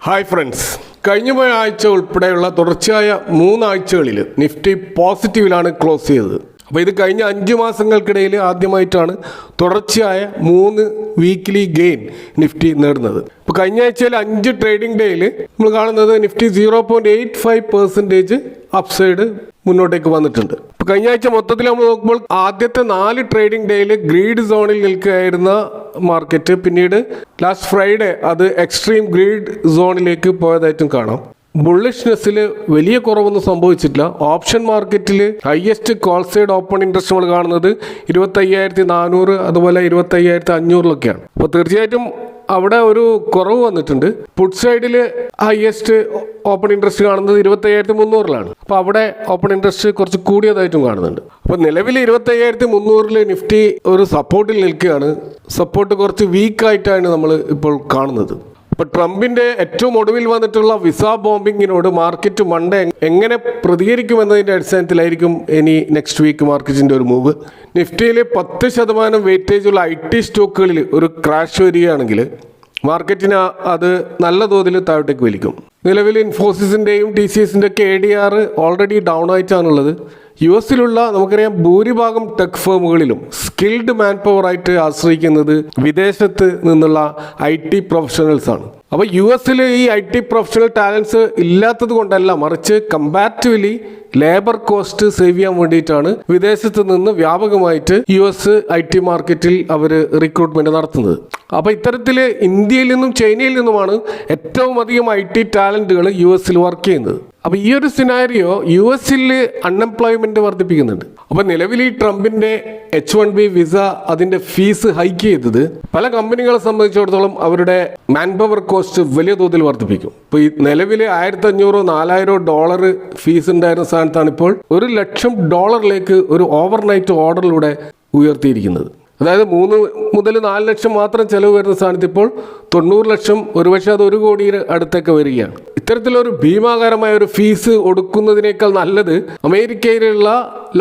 Hi friends, കഴിഞ്ഞ പോയ ആഴ്ച ഉൾപ്പെടെയുള്ള തുടർച്ചയായ 3 ആഴ്ചകളിൽ നിഫ്റ്റി പോസിറ്റീവിലാണ് ക്ലോസ് ചെയ്തത്. അപ്പോൾ ഇത് കഴിഞ്ഞ 5 മാസങ്ങൾക്കിടയിൽ ആദ്യമായിട്ടാണ് തുടർച്ചയായ 3 വീക്ക്ലി ഗെയിൻ നിഫ്റ്റി നേടുന്നത്. ഇപ്പോൾ കഴിഞ്ഞ ആഴ്ചയിൽ 5 ട്രേഡിംഗ് ഡേയിൽ നമ്മൾ കാണുന്നത് നിഫ്റ്റി 0.85% അപ്സൈഡ് മുന്നോട്ടേക്ക് വന്നിട്ടുണ്ട്. ഇപ്പോൾ കഴിഞ്ഞ ആഴ്ച മൊത്തത്തിൽ നമ്മൾ നോക്കുമ്പോൾ ആദ്യത്തെ 4 ട്രേഡിംഗ് ഡേയിൽ ഗ്രീഡ് സോണിൽ നിൽക്കുകയായിരുന്ന മാർക്കറ്റ് പിന്നീട് ലാസ്റ്റ് ഫ്രൈഡേ അത് എക്സ്ട്രീം ഗ്രീഡ് സോണിലേക്ക് പോയതായിട്ടും കാണാം. ബുള്ളിഷ്നെസ്സിൽ വലിയ കുറവൊന്നും സംഭവിച്ചിട്ടില്ല. ഓപ്ഷൻ മാർക്കറ്റിൽ highest call side open interest നമ്മൾ കാണുന്നത് 25,400 അതുപോലെ 25,500 അപ്പോൾ തീർച്ചയായിട്ടും അവിടെ ഒരു കുറവ് വന്നിട്ടുണ്ട്. പുട്ട് സൈഡിൽ ഹയസ്റ്റ് ഓപ്പൺ ഇൻട്രസ്റ്റ് കാണുന്നത് 25,300 അപ്പോൾ അവിടെ ഓപ്പൺ ഇൻട്രസ്റ്റ് കുറച്ച് കൂടിയതായിട്ടും കാണുന്നുണ്ട്. അപ്പോൾ നിലവിൽ 25,300 നിഫ്റ്റി ഒരു സപ്പോർട്ടിൽ നിൽക്കുകയാണ്. സപ്പോർട്ട് കുറച്ച് വീക്കായിട്ടാണ് നമ്മൾ ഇപ്പോൾ കാണുന്നത്. ഇപ്പോൾ ട്രംപിൻ്റെ ഏറ്റവും ഒടുവിൽ വന്നിട്ടുള്ള വിസ ബോംബിങ്ങിനോട് മാർക്കറ്റ് മൺഡേ എങ്ങനെ പ്രതികരിക്കുമെന്നതിൻ്റെ അടിസ്ഥാനത്തിലായിരിക്കും ഇനി നെക്സ്റ്റ് വീക്ക് മാർക്കറ്റിൻ്റെ ഒരു മൂവ്. നിഫ്റ്റിയിൽ 10% വെയിറ്റേജുള്ള IT സ്റ്റോക്കുകളിൽ ഒരു ക്രാഷ് വരികയാണെങ്കിൽ മാർക്കറ്റിന് അത് നല്ല തോതിൽ താഴോട്ടേക്ക് വലിക്കും. നിലവിൽ ഇൻഫോസിസിൻ്റെയും TCSൻ്റെ ഒക്കെ ADR ഓൾറെഡി ഡൗൺ ആയിട്ടാണുള്ളത്. US-ലുള്ള നമുക്കറിയാം ഭൂരിഭാഗം ടെക് ഫേമുകളിലും സ്കിൽഡ് മാൻ പവർ ആയിട്ട് ആശ്രയിക്കുന്നത് വിദേശത്ത് നിന്നുള്ള IT പ്രൊഫഷണൽസ് ആണ്. അപ്പോൾ US-ൽ ഈ IT പ്രൊഫഷണൽ ടാലൻസ് ഇല്ലാത്തത് കൊണ്ടല്ല, മറിച്ച് കമ്പാരിറ്റീവ്ലി ലേബർ കോസ്റ്റ് സേവ് ചെയ്യാൻ വേണ്ടിയിട്ടാണ് വിദേശത്ത് നിന്ന് വ്യാപകമായിട്ട് US IT മാർക്കറ്റിൽ അവർ റിക്രൂട്ട്മെന്റ് നടത്തുന്നത്. അപ്പോൾ ഇത്തരത്തിൽ ഇന്ത്യയിൽ നിന്നും ചൈനയിൽ നിന്നുമാണ് ഏറ്റവും അധികം IT ടാലന്റുകൾ US-ൽ വർക്ക് ചെയ്യുന്നത്. അപ്പോൾ ഈ ഒരു സിനാരിയോ US-ൽ അൺഎംപ്ലോയ്മെന്റ് വർദ്ധിപ്പിക്കുന്നുണ്ട്. അപ്പോൾ നിലവിൽ ഈ ട്രംപിന്റെ H1B വിസ അതിന്റെ ഫീസ് ഹൈക്ക് ചെയ്തത് പല കമ്പനികളെ സംബന്ധിച്ചിടത്തോളം അവരുടെ മാൻ പവർ കോസ്റ്റ് വലിയ തോതിൽ വർദ്ധിപ്പിക്കും. ഇപ്പോൾ ഈ നിലവിൽ $1,500-4,000 ഫീസ് ഉണ്ടായിരുന്ന സ്ഥാനത്താണ് ഇപ്പോൾ $1,00,000 ഒരു ഓവർനൈറ്റ് ഓർഡറിലൂടെ ഉയർത്തിയിരിക്കുന്നത്. അതായത് 3 മുതൽ 4 ലക്ഷം മാത്രം ചെലവ് വരുന്ന സ്ഥാനത്ത് ഇപ്പോൾ 90 ലക്ഷം, ഒരുപക്ഷെ അത് 1 കോടിയുടെ അടുത്തൊക്കെ വരികയാണ്. ഇത്തരത്തിലൊരു ഭീമാകാരമായ ഒരു ഫീസ് കൊടുക്കുന്നതിനേക്കാൾ നല്ലത് അമേരിക്കയിലുള്ള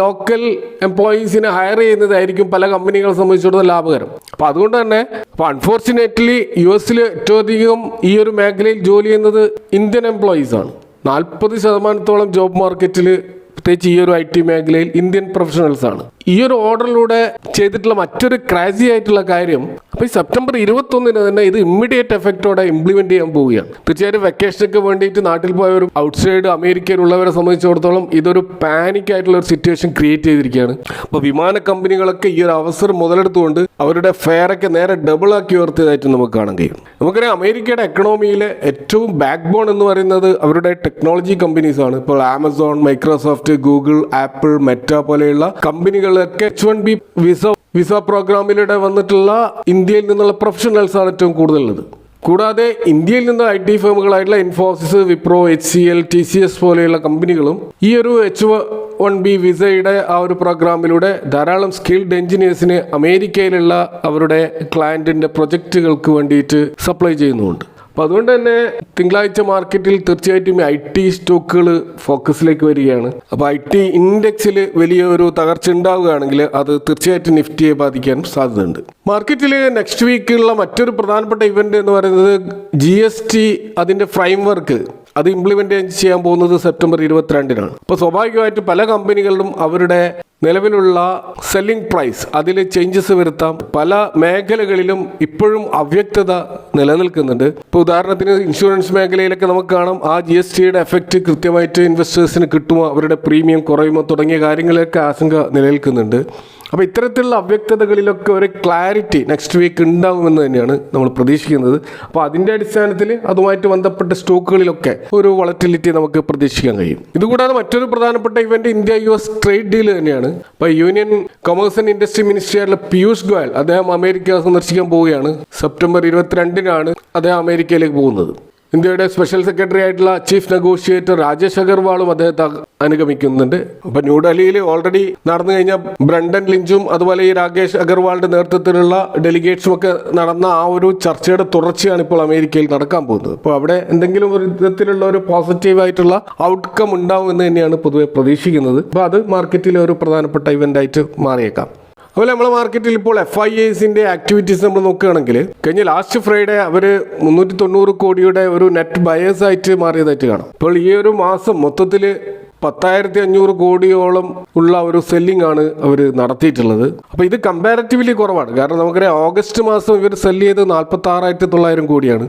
ലോക്കൽ എംപ്ലോയീസിനെ ഹയർ ചെയ്യുന്നതായിരിക്കും പല കമ്പനികളെ സംബന്ധിച്ചിടത്തോളം ലാഭകരം. അപ്പോൾ അതുകൊണ്ട് തന്നെ അൺഫോർച്ചുനേറ്റ്ലി US-ൽ ഏറ്റവും അധികം ഈ ഒരു മേഖലയിൽ ജോലി ചെയ്യുന്നത് ഇന്ത്യൻ എംപ്ലോയീസാണ്. 40% ജോബ് മാർക്കറ്റിൽ പ്രത്യേകിച്ച് ഈ ഒരു IT മേഖലയിൽ ഇന്ത്യൻ പ്രൊഫഷണൽസ് ആണ്. ഈ ഒരു ഓർഡറിലൂടെ ചെയ്തിട്ടുള്ള മറ്റൊരു ക്രാസി ആയിട്ടുള്ള കാര്യം, അപ്പോൾ ഈ സെപ്റ്റംബർ 21 തന്നെ ഇത് ഇമ്മീഡിയറ്റ് എഫക്റ്റോടെ ഇംപ്ലിമെന്റ് ചെയ്യാൻ പോവുകയാണ്. തീർച്ചയായും വെക്കേഷനൊക്കെ വേണ്ടിയിട്ട് നാട്ടിൽ പോയ ഒരു ഔട്ട്സൈഡ് അമേരിക്കയിലുള്ളവരെ സംബന്ധിച്ചിടത്തോളം ഇതൊരു പാനിക് ആയിട്ടുള്ള ഒരു സിറ്റുവേഷൻ ക്രിയേറ്റ് ചെയ്തിരിക്കുകയാണ്. അപ്പോൾ വിമാന കമ്പനികളൊക്കെ ഈ ഒരു അവസരം മുതലെടുത്തുകൊണ്ട് അവരുടെ ഫെയറൊക്കെ നേരെ ഡബിൾ ആക്കി ഉയർത്തിയതായിട്ട് നമുക്ക് കാണാൻ കഴിയും. നമുക്കറിയാം അമേരിക്കയുടെ എക്കണോമിയിലെ ഏറ്റവും ബാക്ക് ബോൺ എന്ന് പറയുന്നത് അവരുടെ ടെക്നോളജി കമ്പനീസ് ആണ്. ഇപ്പോൾ Amazon, Microsoft, Google, apple, Meta പോലെയുള്ള കമ്പനികളൊക്കെ H1B വിസ പ്രോഗ്രാമിലൂടെ വന്നിട്ടുള്ള ഇന്ത്യയിൽ നിന്നുള്ള പ്രൊഫഷണൽസ് ആണ് ഏറ്റവും കൂടുതലുള്ളത്. കൂടാതെ ഇന്ത്യയിൽ നിന്ന് IT ഫേമുകളായിട്ടുള്ള Infosys, Wipro, HCL, TCS പോലെയുള്ള കമ്പനികളും ഈ ഒരു H1B വിസയുടെ ആ ഒരു പ്രോഗ്രാമിലൂടെ ധാരാളം സ്കിൽഡ് എഞ്ചിനീയേഴ്സിന് അമേരിക്കയിലുള്ള അവരുടെ ക്ലയന്റിന്റെ പ്രൊജക്റ്റുകൾക്ക് വേണ്ടിയിട്ട് സപ്ലൈ ചെയ്യുന്നുമുണ്ട്. അപ്പോൾ അതുകൊണ്ട് തന്നെ തിങ്കളാഴ്ച മാർക്കറ്റിൽ തീർച്ചയായിട്ടും IT സ്റ്റോക്കുകൾ ഫോക്കസിലേക്ക് വരികയാണ്. അപ്പോൾ IT ഇൻഡെക്സിൽ വലിയൊരു തകർച്ച ഉണ്ടാവുകയാണെങ്കിൽ അത് തീർച്ചയായിട്ടും നിഫ്റ്റിയെ ബാധിക്കാൻ സാധ്യതയുണ്ട്. മാർക്കറ്റിൽ നെക്സ്റ്റ് വീക്കുള്ള മറ്റൊരു പ്രധാനപ്പെട്ട ഇവന്റ് എന്ന് പറയുന്നത് GST അതിൻ്റെ ഫ്രെയിം വർക്ക് അത് ഇംപ്ലിമെന്റ് ചെയ്യാൻ പോകുന്നത് സെപ്റ്റംബർ 22 അപ്പോൾ സ്വാഭാവികമായിട്ട് പല കമ്പനികളിലും അവരുടെ നിലവിലുള്ള സെല്ലിംഗ് പ്രൈസ് അതിൽ ചേഞ്ചസ് വരുത്താം. പല മേഖലകളിലും ഇപ്പോഴും അവ്യക്തത നിലനിൽക്കുന്നുണ്ട്. ഇപ്പോൾ ഉദാഹരണത്തിന് ഇൻഷുറൻസ് മേഖലയിലൊക്കെ നമുക്ക് കാണാം ആ GSTയുടെ എഫക്റ്റ് കൃത്യമായിട്ട് ഇൻവെസ്റ്റേഴ്സിന് കിട്ടുമോ, അവരുടെ പ്രീമിയം കുറയുമോ തുടങ്ങിയ കാര്യങ്ങളിലൊക്കെ ആശങ്ക നിലനിൽക്കുന്നുണ്ട്. അപ്പോൾ ഇത്തരത്തിലുള്ള അവ്യക്തതകളിലൊക്കെ ഒരു ക്ലാരിറ്റി നെക്സ്റ്റ് വീക്ക് ഉണ്ടാകുമെന്ന് തന്നെയാണ് നമ്മൾ പ്രതീക്ഷിക്കുന്നത്. അപ്പോൾ അതിൻ്റെ അടിസ്ഥാനത്തിൽ അതുമായിട്ട് ബന്ധപ്പെട്ട സ്റ്റോക്കുകളിലൊക്കെ ഒരു വളറ്റിലിറ്റി നമുക്ക് പ്രതീക്ഷിക്കാൻ കഴിയും. ഇതുകൂടാതെ മറ്റൊരു പ്രധാനപ്പെട്ട ഇവന്റ് ഇന്ത്യ-US ട്രേഡ് ഡീൽ തന്നെയാണ്. അപ്പോൾ union commerce and industry minister ആയിട്ടുള്ള പീയൂഷ് ഗോയൽ അദ്ദേഹം അമേരിക്ക സന്ദർശിക്കാൻ പോവുകയാണ്. സെപ്റ്റംബർ 22 അദ്ദേഹം അമേരിക്കയിലേക്ക് പോകുന്നത്. ഇന്ത്യയുടെ സ്പെഷ്യൽ സെക്രട്ടറി ആയിട്ടുള്ള ചീഫ് നെഗോഷിയേറ്റർ രാജേഷ് അഗർവാളും അദ്ദേഹത്തെ അനുഗമിക്കുന്നുണ്ട്. അപ്പോൾ ന്യൂഡൽഹിയിൽ ഓൾറെഡി നടന്നു കഴിഞ്ഞ ബ്രണ്ടൻ ലിഞ്ചും അതുപോലെ ഈ രാകേഷ് അഗർവാളിന്റെ നേതൃത്വത്തിലുള്ള ഡെലിഗേറ്റ്സും ഒക്കെ നടന്ന ആ ഒരു ചർച്ചയുടെ തുടർച്ചയാണ് ഇപ്പോൾ അമേരിക്കയിൽ നടക്കാൻ പോകുന്നത്. അപ്പോൾ അവിടെ എന്തെങ്കിലും ഒരു വിധത്തിലുള്ള ഒരു പോസിറ്റീവ് ആയിട്ടുള്ള ഔട്ട്കം ഉണ്ടാവും എന്ന് തന്നെയാണ് പൊതുവെ പ്രതീക്ഷിക്കുന്നത്. അപ്പോൾ അത് മാർക്കറ്റിലെ ഒരു പ്രധാനപ്പെട്ട ഇവന്റ് ആയിട്ട് മാറിയേക്കാം. അതുപോലെ നമ്മളെ മാർക്കറ്റിൽ ഇപ്പോൾ FIIസിൻ്റെ ആക്ടിവിറ്റീസ് നമ്മൾ നോക്കുകയാണെങ്കിൽ കഴിഞ്ഞ ലാസ്റ്റ് ഫ്രൈഡേ അവർ 390 കോടിയുടെ ഒരു നെറ്റ് ബയേഴ്സ് ആയിട്ട് മാറിയതായിട്ട് കാണാം. ഇപ്പോൾ ഈ ഒരു മാസം മൊത്തത്തിൽ 10,500 കോടിയോളം ഉള്ള ഒരു സെല്ലിംഗ് ആണ് അവർ നടത്തിയിട്ടുള്ളത്. അപ്പോൾ ഇത് കമ്പാരിറ്റീവ്ലി കുറവാണ്. കാരണം നമുക്കറിയാം ഓഗസ്റ്റ് മാസം ഇവർ സെല്ല് ചെയ്ത് 46,900 കോടിയാണ്.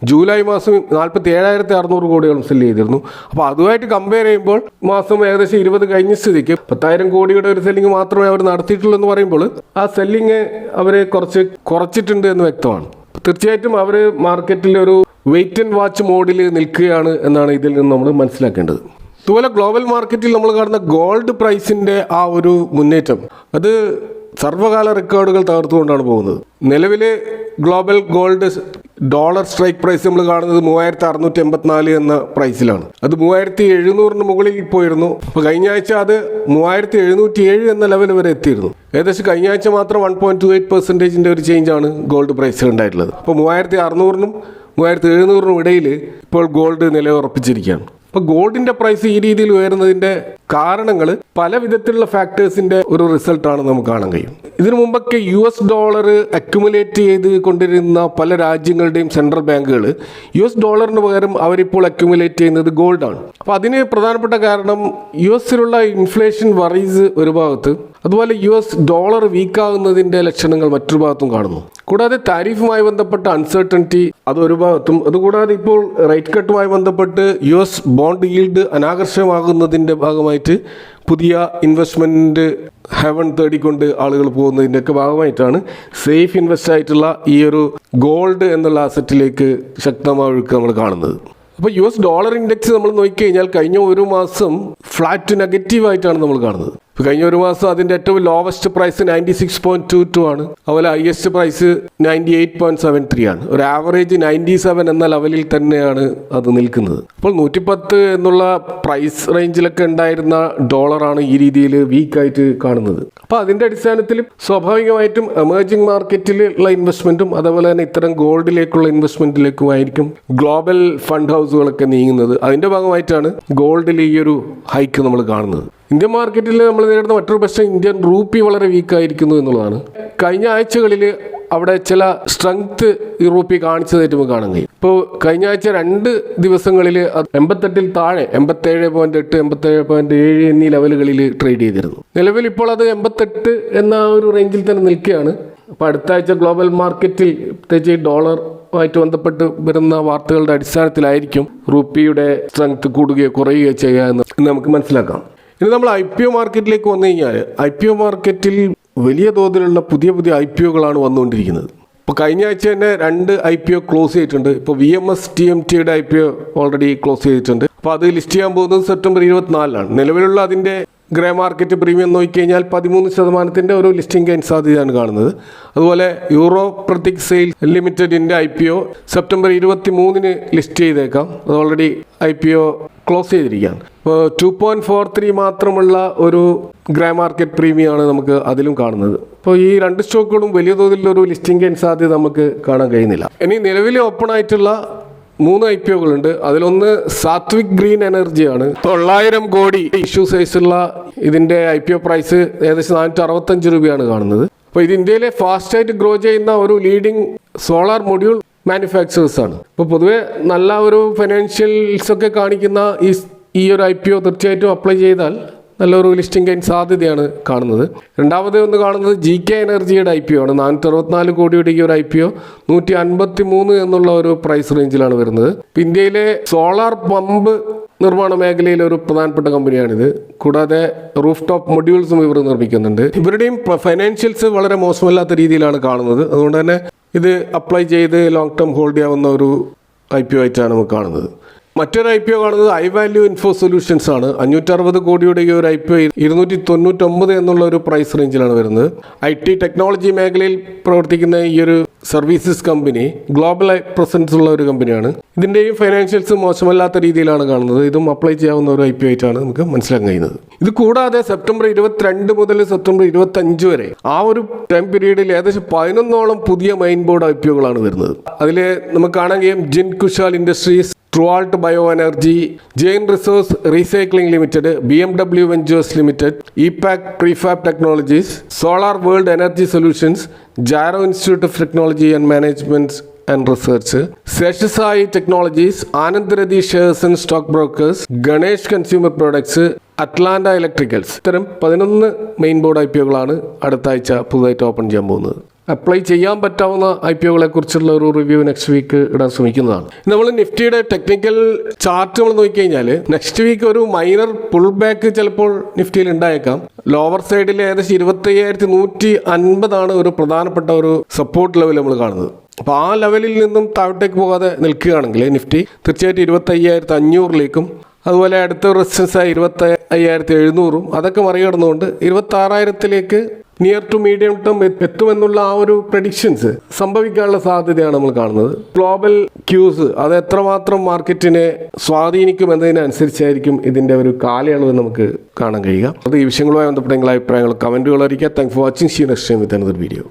ജൂലൈ മാസം 47,600 കോടിയോളം സെല്ല് ചെയ്തിരുന്നു. അപ്പോൾ അതുമായിട്ട് കമ്പയർ ചെയ്യുമ്പോൾ മാസം ഏകദേശം 20 കഴിഞ്ഞ സ്ഥിതിക്ക് 10,000 കോടിയുടെ ഒരു സെല്ലിംഗ് മാത്രമേ അവർ നടത്തിയിട്ടുള്ളൂ എന്ന് പറയുമ്പോൾ ആ സെല്ലിംഗ് അവർ കുറച്ചിട്ടുണ്ട് എന്ന് വ്യക്തമാണ്. തീർച്ചയായിട്ടും അവർ മാർക്കറ്റിൽ ഒരു വെയിറ്റ് ആൻഡ് വാച്ച് മോഡിൽ നിൽക്കുകയാണ് എന്നാണ് ഇതിൽ നിന്ന് നമ്മൾ മനസ്സിലാക്കേണ്ടത്. അതുപോലെ ഗ്ലോബൽ മാർക്കറ്റിൽ നമ്മൾ കാണുന്ന ഗോൾഡ് പ്രൈസിൻ്റെ ആ ഒരു മുന്നേറ്റം അത് സർവ്വകാല റെക്കോർഡുകൾ തകർത്തുകൊണ്ടാണ് പോകുന്നത്. നിലവിൽ global gold dollar strike price നമ്മൾ കാണുന്നത് 3,684 എന്ന പ്രൈസിലാണ്. അത് 3,700 മുകളിൽ പോയിരുന്നു. അപ്പോൾ കഴിഞ്ഞ ആഴ്ച അത് 3,707 എന്ന ലെവൽ വരെ എത്തിയിരുന്നു. ഏകദേശം കഴിഞ്ഞ ആഴ്ച മാത്രം 1.28% ഒരു ചേഞ്ചാണ് ഗോൾഡ് പ്രൈസിൽ ഉണ്ടായിട്ടുള്ളത്. അപ്പോൾ 3,600-നും 3,700-നും ഇടയിൽ ഇപ്പോൾ ഗോൾഡ് നിലയുറപ്പിച്ചിരിക്കുകയാണ്. അപ്പോൾ ഗോൾഡിൻ്റെ പ്രൈസ് ഈ രീതിയിൽ ഉയരുന്നതിൻ്റെ കാരണങ്ങൾ പല വിധത്തിലുള്ള ഫാക്ടേഴ്സിൻ്റെ ഒരു റിസൾട്ടാണ് നമുക്ക് കാണാൻ കഴിയും. ഇതിനു മുമ്പൊക്കെ US ഡോളർ അക്യുമുലേറ്റ് ചെയ്ത് കൊണ്ടിരുന്ന പല രാജ്യങ്ങളുടെയും സെൻട്രൽ ബാങ്കുകൾ US ഡോളറിന് പകരം അവരിപ്പോൾ അക്യുമുലേറ്റ് ചെയ്യുന്നത് ഗോൾഡാണ്. അപ്പോൾ അതിന് പ്രധാനപ്പെട്ട കാരണം USലുള്ള ഇൻഫ്ലേഷൻ വറീസ് ഒരു ഭാഗത്ത്, അതുപോലെ US ഡോളർ വീക്കാകുന്നതിൻ്റെ ലക്ഷണങ്ങൾ മറ്റൊരു ഭാഗത്തും കാണുന്നു. കൂടാതെ താരിഫുമായി ബന്ധപ്പെട്ട അൺസർട്ടനിറ്റി അതൊരു ഭാഗത്തും, അതുകൂടാതെ ഇപ്പോൾ റേറ്റ് കട്ടുമായി ബന്ധപ്പെട്ട് US ബോണ്ട് ഈൽഡ് അനാകർഷകമാകുന്നതിൻ്റെ ഭാഗമായിട്ട് പുതിയ ഇൻവെസ്റ്റ്മെൻറ്റ് ഹെവൻ തേടിക്കൊണ്ട് ആളുകൾ പോകുന്നതിൻ്റെയൊക്കെ ഭാഗമായിട്ടാണ് സേഫ് ഇൻവെസ്റ്റ് ആയിട്ടുള്ള ഈ ഒരു ഗോൾഡ് എന്നുള്ള അസറ്റിലേക്ക് ശക്തമായ ഒഴുക്ക് നമ്മൾ കാണുന്നത്. അപ്പോൾ US ഡോളർ ഇൻഡെക്സ് നമ്മൾ നോക്കിക്കഴിഞ്ഞാൽ കഴിഞ്ഞ ഒരു മാസം ഫ്ലാറ്റ് നെഗറ്റീവായിട്ടാണ് നമ്മൾ കാണുന്നത്. ഇപ്പോൾ കഴിഞ്ഞ ഒരു മാസം അതിൻ്റെ ഏറ്റവും ലോവസ്റ്റ് പ്രൈസ് 96.22 ആണ്. അതുപോലെ ഹയസ്റ്റ് പ്രൈസ് 98.73 ആണ്. ഒരു ആവറേജ് 97 എന്ന ലെവലിൽ തന്നെയാണ് അത് നിൽക്കുന്നത്. അപ്പോൾ 110 എന്നുള്ള പ്രൈസ് റേഞ്ചിലൊക്കെ ഉണ്ടായിരുന്ന ഡോളറാണ് ഈ രീതിയിൽ വീക്കായിട്ട് കാണുന്നത്. അപ്പോൾ അതിൻ്റെ അടിസ്ഥാനത്തിൽ സ്വാഭാവികമായിട്ടും എമേർജിംഗ് മാർക്കറ്റിലുള്ള ഇൻവെസ്റ്റ്മെൻറ്റും അതുപോലെ തന്നെ ഇത്തരം ഗോൾഡിലേക്കുള്ള ഇൻവെസ്റ്റ്മെൻറ്റിലേക്കുമായിരിക്കും ഗ്ലോബൽ ഫണ്ട് ഹൗസുകളൊക്കെ നീങ്ങുന്നത്. അതിൻ്റെ ഭാഗമായിട്ടാണ് ഗോൾഡിൽ ഈ ഒരു ഹൈക്ക് നമ്മൾ കാണുന്നത്. ഇന്ത്യൻ മാർക്കറ്റിൽ നമ്മൾ നേരിടുന്ന മറ്റൊരു പ്രശ്നം ഇന്ത്യൻ റൂപ്പി വളരെ വീക്കായിരിക്കുന്നു എന്നുള്ളതാണ്. കഴിഞ്ഞ ആഴ്ചകളിൽ അവിടെ ചില സ്ട്രെങ്ത് ഈ റൂപ്പി കാണിച്ചതായിട്ട് നമുക്ക് കാണാൻ കഴിയും. ഇപ്പോൾ കഴിഞ്ഞ ആഴ്ച 2 ദിവസങ്ങളിൽ 88-ൽ താഴെ 87.8, 87.7 എന്നീ ലെവലുകളിൽ ട്രേഡ് ചെയ്തിരുന്നു. നിലവിൽ ഇപ്പോൾ അത് 88 എന്ന ഒരു റേഞ്ചിൽ തന്നെ നിൽക്കുകയാണ്. അപ്പോൾ അടുത്ത ആഴ്ച ഗ്ലോബൽ മാർക്കറ്റിൽ പ്രത്യേകിച്ച് ഡോളർ ആയിട്ട് ബന്ധപ്പെട്ട് വരുന്ന വാർത്തകളുടെ അടിസ്ഥാനത്തിലായിരിക്കും റൂപ്പിയുടെ സ്ട്രെങ്ത് കൂടുകയോ കുറയുകയോ ചെയ്യുക എന്ന് നമുക്ക് മനസ്സിലാക്കാം. ഇനി നമ്മൾ IPO മാർക്കറ്റിലേക്ക് വന്നു കഴിഞ്ഞാൽ IPO മാർക്കറ്റിൽ വലിയ തോതിലുള്ള പുതിയ IPOകളാണ് വന്നുകൊണ്ടിരിക്കുന്നത്. ഇപ്പോൾ കഴിഞ്ഞ ആഴ്ച തന്നെ 2 IPO ക്ലോസ് ചെയ്തിട്ടുണ്ട്. ഇപ്പോൾ VMS TMTയുടെ IPO ഓൾറെഡി ക്ലോസ് ചെയ്തിട്ടുണ്ട്. അപ്പോൾ അത് ലിസ്റ്റ് ചെയ്യാൻ പോകുന്നത് സെപ്റ്റംബർ 24-ലാണ്. നിലവിലുള്ള അതിൻ്റെ ഗ്രേ മാർക്കറ്റ് പ്രീമിയം നോക്കിക്കഴിഞ്ഞാൽ 13% ഒരു ലിസ്റ്റിംഗ് ഗെയിൻ സാധ്യതയാണ് കാണുന്നത്. അതുപോലെ യൂറോ പ്രതീക് സെയിൽ ലിമിറ്റഡിൻ്റെ IPO സെപ്റ്റംബർ 23-ന് ലിസ്റ്റ് ചെയ്തേക്കാം. അത് ഓൾറെഡി IPO ക്ലോസ് ചെയ്തിരിക്കുകയാണ്. ഇപ്പോൾ 2.43 മാത്രമുള്ള ഒരു ഗ്രേ മാർക്കറ്റ് പ്രീമിയമാണ് നമുക്ക് അതിലും കാണുന്നത്. അപ്പോൾ ഈ 2 സ്റ്റോക്കുകളും വലിയ തോതിലൊരു ലിസ്റ്റിംഗ് ഗെയിൻ സാധ്യത നമുക്ക് കാണാൻ കഴിയുന്നില്ല. ഇനി നിലവിൽ ഓപ്പൺ ആയിട്ടുള്ള 3 IPOകളുണ്ട്. അതിലൊന്ന് സാത്വിക് ഗ്രീൻ എനർജിയാണ്. 900 കോടി ഇഷ്യൂ സൈസുള്ള ഇതിൻ്റെ IPO പ്രൈസ് ഏകദേശം 465 രൂപയാണ് കാണുന്നത്. അപ്പോൾ ഇത് ഇന്ത്യയിലെ ഫാസ്റ്റായിട്ട് ഗ്രോ ചെയ്യുന്ന ഒരു ലീഡിംഗ് സോളാർ മൊഡ്യൂൾ മാനുഫാക്ചറേഴ്സ് ആണ്. ഇപ്പോൾ പൊതുവെ നല്ല ഒരു ഫിനാൻഷ്യൽസൊക്കെ കാണിക്കുന്ന ഈ ഒരു IPO തീർച്ചയായിട്ടും അപ്ലൈ ചെയ്താൽ നല്ലൊരു ലിസ്റ്റിംഗ് ഗെയിൻ സാധ്യതയാണ് കാണുന്നത്. രണ്ടാമത് ഒന്ന് കാണുന്നത് GK എനർജിയുടെ IPO ആണ്. 464 കോടിയുടെ ഈ ഒരു IPO 153 എന്നുള്ള ഒരു പ്രൈസ് റേഞ്ചിലാണ് വരുന്നത്. ഇന്ത്യയിലെ സോളാർ പമ്പ് നിർമ്മാണ മേഖലയിലെ ഒരു പ്രധാനപ്പെട്ട കമ്പനിയാണിത്. കൂടാതെ റൂഫ് ടോപ്പ് മൊഡ്യൂൾസും ഇവർ നിർമ്മിക്കുന്നുണ്ട്. ഇവരുടെയും ഫൈനാൻഷ്യൽസ് വളരെ മോശമല്ലാത്ത രീതിയിലാണ് കാണുന്നത്. അതുകൊണ്ട് തന്നെ ഇത് അപ്ലൈ ചെയ്ത് ലോങ് ടേം ഹോൾഡ് ചെയ്യാവുന്ന ഒരു IPO ആയിട്ടാണ് നമുക്ക് കാണുന്നത്. മറ്റൊരു IPO കാണുന്നത് iValue ഇൻഫോ സൊല്യൂഷൻസ് ആണ്. 560 കോടിയുടെ ഈ ഒരു IPO 299 എന്നുള്ള ഒരു പ്രൈസ് റേഞ്ചിലാണ് വരുന്നത്. IT ടെക്നോളജി മേഖലയിൽ പ്രവർത്തിക്കുന്ന ഈ ഒരു സർവീസസ് കമ്പനി ഗ്ലോബൽ പ്രസൻസ് ഉള്ള ഒരു കമ്പനിയാണ്. ഇതിൻ്റെയും ഫൈനാൻഷ്യൽസ് മോശമല്ലാത്ത രീതിയിലാണ് കാണുന്നത്. ഇതും അപ്ലൈ ചെയ്യാവുന്ന ഒരു IPO ആയിട്ടാണ് നമുക്ക് മനസ്സിലാക്കാൻ കഴിയുന്നത്. ഇത് കൂടാതെ സെപ്റ്റംബർ 22 മുതൽ സെപ്റ്റംബർ 25 വരെ ആ ഒരു ടൈം പീരീഡിൽ ഏകദേശം 11ഓളം പുതിയ മൈൻ ബോർഡ് IPOകളാണ് വരുന്നത്. അതിൽ നമുക്ക് കാണാൻ കഴിയും Jin Kushal industries, TruAlt bio energy, Jain resource recycling limited, BMW ventures limited, Epack prefab technologies, solar world energy solutions, Jaro institute of technology and management and research, Sheshasayee technologies, Anand Rathi shares and stock brokers, Ganesh consumer products, Atlanta electricals. ഇത്തരം 11 main board IPOകളാണ് അടുത്ത ആഴ്ച പുതുതായിട്ട് open ചെയ്യാൻ പോകുന്നത്. Apply ചെയ്യാൻ പറ്റാവുന്ന IPOകളെ കുറിച്ചുള്ള ഒരു റിവ്യൂ നെക്സ്റ്റ് വീക്ക് ഇടാൻ ശ്രമിക്കുന്നതാണ്. നമ്മൾ നിഫ്റ്റിയുടെ ടെക്നിക്കൽ ചാർട്ട് നമ്മൾ നോക്കിക്കഴിഞ്ഞാൽ നെക്സ്റ്റ് വീക്ക് ഒരു മൈനർ പുൾ ബാക്ക് ചിലപ്പോൾ നിഫ്റ്റിയിൽ ഉണ്ടായേക്കാം. ലോവർ സൈഡിൽ ഏകദേശം 25,150 ഒരു പ്രധാനപ്പെട്ട ഒരു സപ്പോർട്ട് ലെവൽ നമ്മൾ കാണുന്നത്. അപ്പോൾ ആ ലെവലിൽ നിന്നും താഴോട്ടേക്ക് പോകാതെ നിൽക്കുകയാണെങ്കിൽ നിഫ്റ്റി തീർച്ചയായിട്ടും 25,500ലേക്കും അതുപോലെ അടുത്ത റെസിസ്റ്റൻസായ 25,700 അതൊക്കെ മറികടന്നുകൊണ്ട് 26,000ലേക്ക് നിയർ ടു മീഡിയം ടേം എത്തുമെന്നുള്ള ആ ഒരു പ്രഡിക്ഷൻസ് സംഭവിക്കാനുള്ള സാധ്യതയാണ് നമ്മൾ കാണുന്നത്. ഗ്ലോബൽ ക്യൂസ് അത് എത്രമാത്രം മാർക്കറ്റിനെ സ്വാധീനിക്കുമെന്നതിനനുസരിച്ചായിരിക്കും ഇതിൻ്റെ ഒരു കാലയളവ് നമുക്ക് കാണാൻ കഴിയുക. അത് ഈ വിഷയങ്ങളുമായി ബന്ധപ്പെട്ട നിങ്ങളുടെ അഭിപ്രായങ്ങൾ കമൻറ്റുകൾ അറിയിക്കുക. Thanks for watching. See you next time with another video.